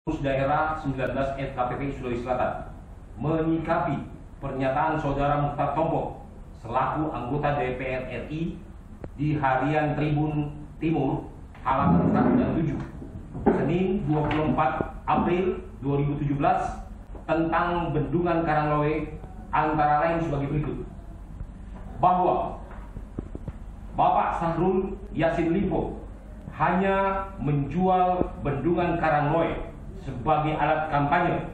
Pengurus Daerah 19 FKPPI Sulawesi Selatan menyikapi pernyataan Saudara Muchtar Tompo selaku anggota DPR RI di harian Tribun Timur halaman 107 Senin 24 April 2017 tentang Bendungan Karangloe, antara lain sebagai berikut: bahwa Bapak Syahrul Yassin Limpo hanya menjual Bendungan Karangloe sebagai alat kampanye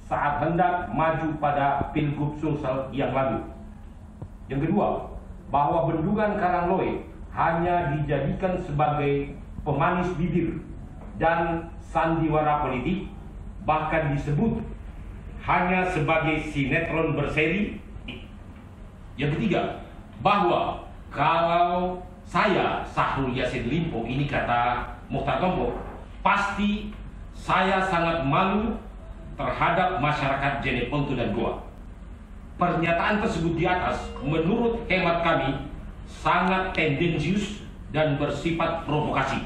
saat hendak maju pada Pilgub Sulsel yang lalu. Yang kedua, bahwa Bendungan Karangloe hanya dijadikan sebagai pemanis bibir dan sandiwara politik, bahkan disebut hanya sebagai sinetron berseri. Yang ketiga, bahwa kalau saya Syahrul Yassin Limpo, ini kata Muchtar Tompo, pasti saya sangat malu terhadap masyarakat Jeneponto dan Goa. Pernyataan tersebut di atas menurut hemat kami sangat tendensius dan bersifat provokasi.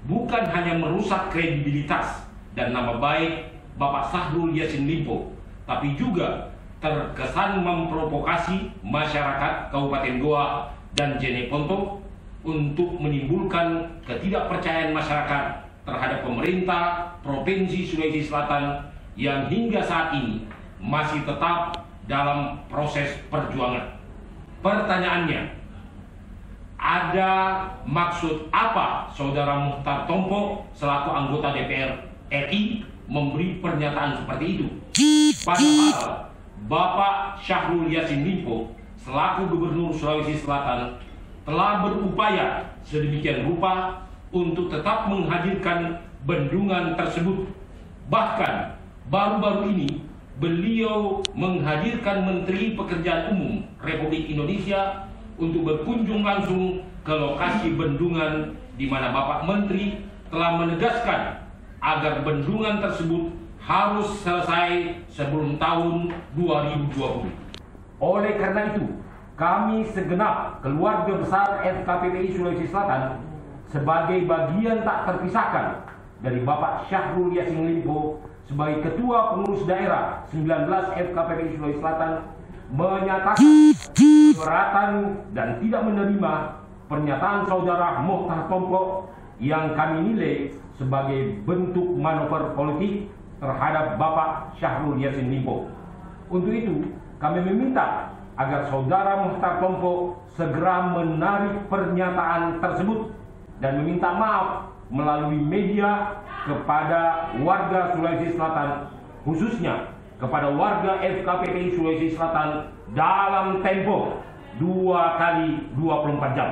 Bukan hanya merusak kredibilitas dan nama baik Bapak Syahrul Yassin Limpo, tapi juga terkesan memprovokasi masyarakat Kabupaten Goa dan Jeneponto untuk menimbulkan ketidakpercayaan masyarakat terhadap pemerintah Provinsi Sulawesi Selatan yang hingga saat ini masih tetap dalam proses perjuangan. Pertanyaannya, ada maksud apa Saudara Muchtar Tompo selaku anggota DPR RI memberi pernyataan seperti itu? Padahal Bapak Syahrul Yassin Limpo selaku Gubernur Sulawesi Selatan telah berupaya sedemikian rupa untuk tetap menghadirkan bendungan tersebut. Bahkan baru-baru ini beliau menghadirkan Menteri Pekerjaan Umum Republik Indonesia untuk berkunjung langsung ke lokasi bendungan, di mana Bapak Menteri telah menegaskan agar bendungan tersebut harus selesai sebelum tahun 2020. Oleh karena itu, kami segenap keluarga besar FKPPI Sulawesi Selatan sebagai bagian tak terpisahkan dari Bapak Syahrul Yassin Limpo sebagai Ketua Pengurus Daerah 19 FKPPI Sulawesi Selatan menyatakan keberatan dan tidak menerima pernyataan Saudara Muchtar Tompo yang kami nilai sebagai bentuk manuver politik terhadap Bapak Syahrul Yassin Limpo. Untuk itu, kami meminta agar Saudara Muchtar Tompo segera menarik pernyataan tersebut dan meminta maaf melalui media kepada warga Sulawesi Selatan, khususnya kepada warga FKPPI Sulawesi Selatan dalam tempo 2 kali 24 jam.